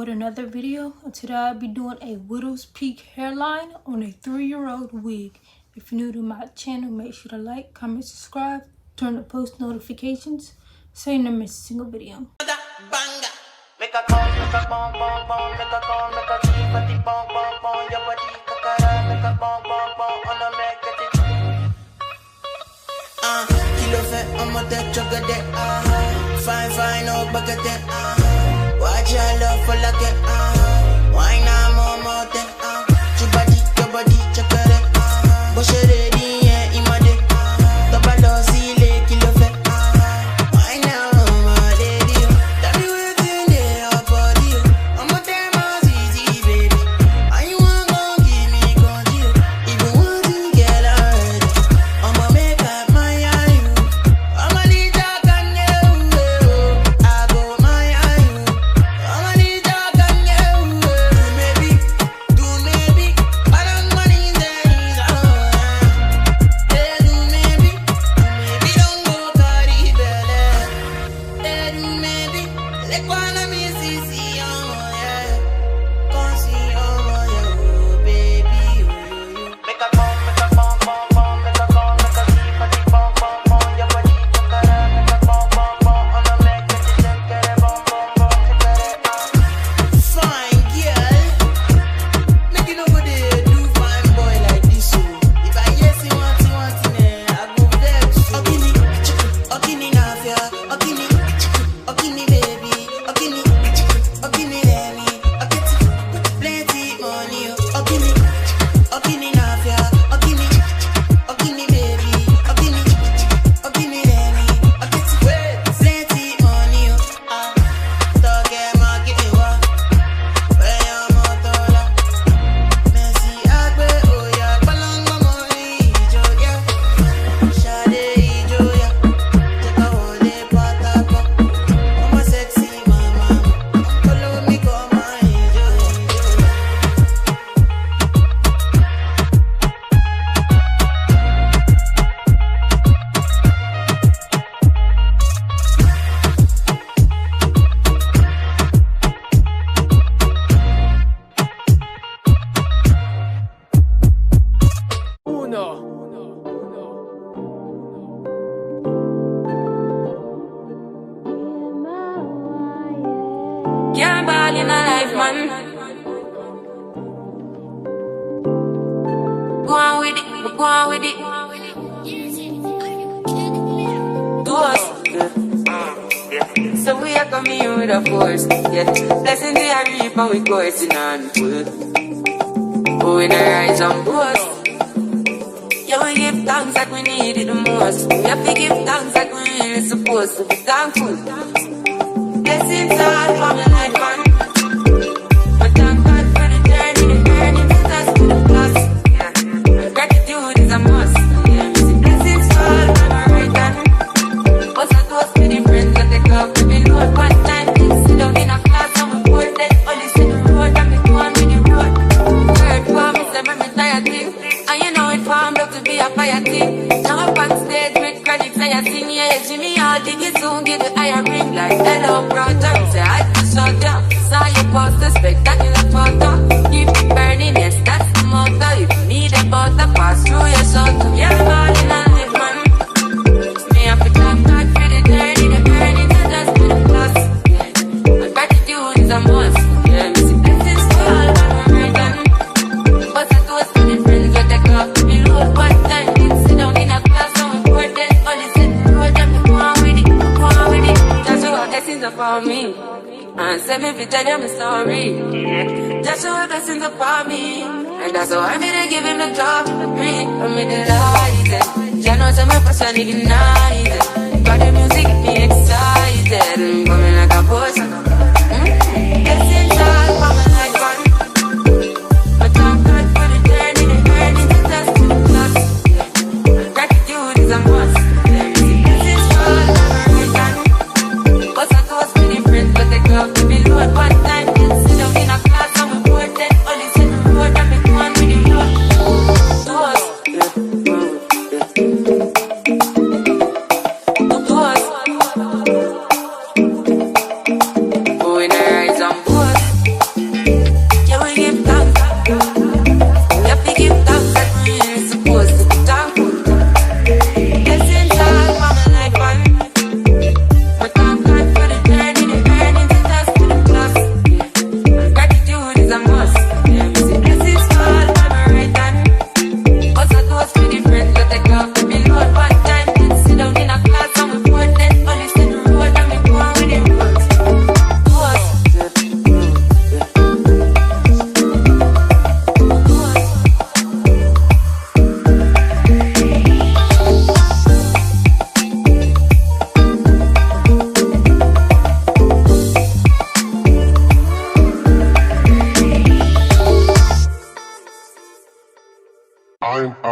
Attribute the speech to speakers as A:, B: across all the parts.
A: with another video, and today I'll be doing a widow's peak hairline on a 3-year-old wig. If you're new to my channel, make sure to like, comment, subscribe, turn on post notifications so you never miss a single video.
B: Make a call, make a bomb, bomb, bomb, make a call, make a key, party, bomb, bomb, bomb, your body, kakara, make a bomb, bomb, bomb, on a make it. Kilo fait, on m'a tête, chocolate, fine, fine, oh, baguette, watch your love for like it, wine, I'm on your body, chocolate, bush it ready, yeah, imade, double dose, kilo fait, wine now.
C: Can't ball in a life, man. Go on with it, go on with it. Do us. So we are coming here with a force. Yeah. Blessing the reap and we coursing on foot. Oh, in a rise and boast. Yeah, we give thanks like we need it the most. We have to give thanks like we really supposed to be thankful. Blessings all for my life, man. But thank God for the journey, the earnings, that's to the plus. Yeah. Gratitude is a must. Yeah. Blessings fall for my right hand. What's a toast to the friends that take off to be load. One time, kids sit down in a class and we board then only see the road and me go on with the road. Third form is a very tired thing. And you know it formed up to be a fire thing. Now up on stage with credits and I sing, yeah, Jimmy, I'll dig it soon, give the higher ring like hello, brother. Say I just shut down. Saw you post a spectacular photo. Keep it burning, yes, that's the motto. If you need a butter, pass through your soul. Yeah, ball in a live, man. Me have to thank God for the journey, the earnings, and just to the plus. Yeah. And gratitude is a must. Yeah, me see blessings fall on my right hand. But I toast to the friends that take off to be load. One time, kids sit down in a class and we board then only sit the road and me go on with it, go on with it. That's what blessings upon me. And send me to tell you my story. That's what blessings upon me. And that's how I'm gonna give him the job. I'm in the light. You know, so my passion ignited. Got the music get me excited. Coming like a boss. Blessings all for my life, man. But thank God for the journey, the earnings, and that's to the plus. Gratitude is a must. Blessings fall for my right hand. Cause I toast to the friends, but they go to be load. One time, kids sit down in a class and we board then only sit the road and me go on with the road. Do us. Do us. Oh, in a rise and boast.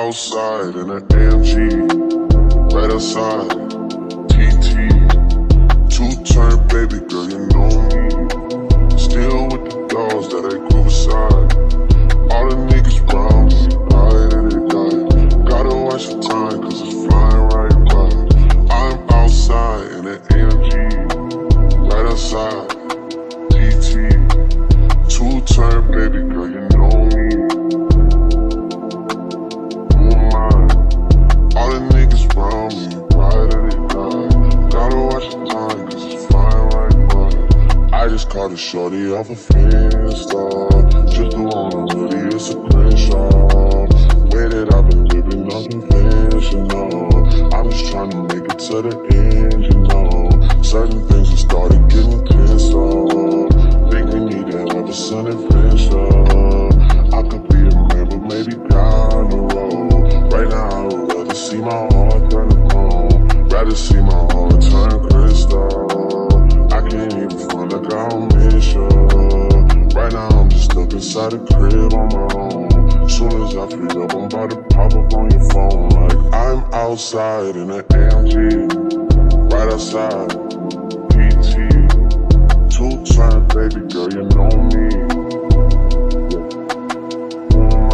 D: outside in an AMG, right outside, TT, two-turn baby girl, you know me. Still with the dogs that I grew beside. All the niggas round me, right at it, guy. Gotta watch the time, cause it's flying right by. I'm outside in an AMG, right outside, TT, two-turn baby girl, you know me. Who am I? All the niggas round me, right at it, guy. Gotta watch the time, cause it's flying right by. I just caught a shorty off a Finsta, just the one really it's a crenshaw. Way that I've been living unconventional. I'm just trying to make it to the end, you know. Certain things have started getting pissed off. Think we need to have a sun adventure. I could be a man, but maybe down the road. Right now I would rather see my heart turn to chrome. Rather see my heart turn crystal. I can't even front like I don't miss you. Right now I'm just stuck inside the crib on my own. Soon as I free up, I'm about to pop up on your phone. Like I'm outside in an AMG, right outside, PT, two-turn baby girl, you know me. Who am I?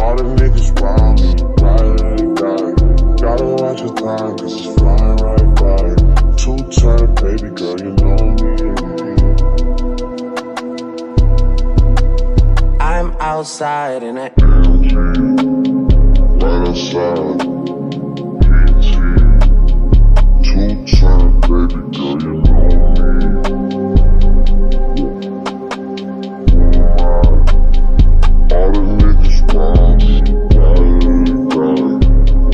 D: All the niggas round me, right at it, guy. Gotta watch your time, cause it's flying right by. Two-turn baby girl, you know me.
C: I'm outside in a
D: Right outside, PT, two-turn baby girl, you know me. All the niggas round me, right,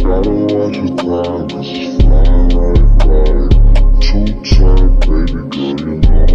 D: gotta watch your time, cause it's flying right by. Two-turn baby girl, you know me.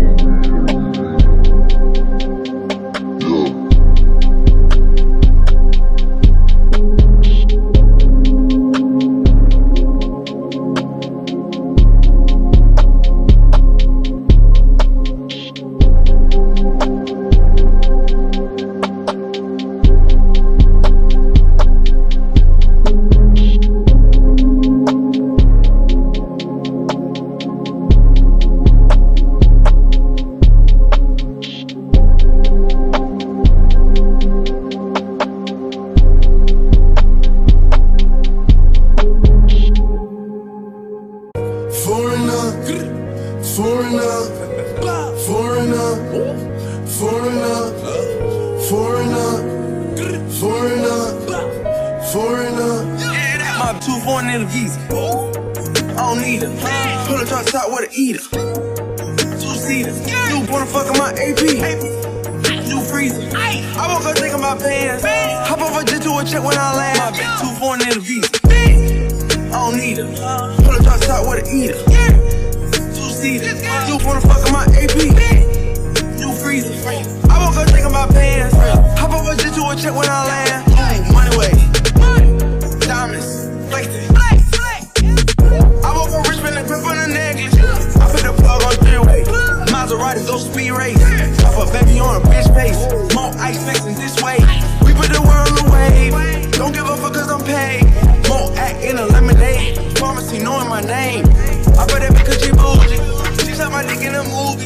D: Yeah.
B: My 2-4 in the visa. I don't need her. Pull a truck top with a eater. Two-seater. New born fucking my AP. New freezer. I woke up thinking about pants. Hop off a jet to a check when I land. My bitch 2-4 in the visa. I don't need her. Pull a truck top with a eater. Two-seater. New born fucking my AP. New freezer. I woke up thinking about pants. Hop off a jet to a check when I land. Money way. Diamonds, flexing. I woke up rich, spin a grip on the necklace. I put the plug on 3-way. Maserati, go speed race. Pop a baby on a bitch face. More ice flexing this way. We put the world on the wave. Don't give a fuck cause I'm paid. More act in a lemonade. Pharmacy knowing my name. I bet that because she bougie. She shot my dick in a movie.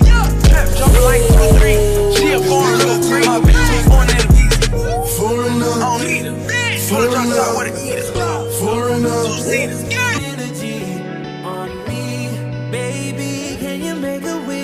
B: Trap jumping like 2-3. She a foreign little free. My bitch was born in the visa. I don't need her. Pull a drop top with a eater. Two-seaters.
E: Energy on me, baby. Can you make a wish?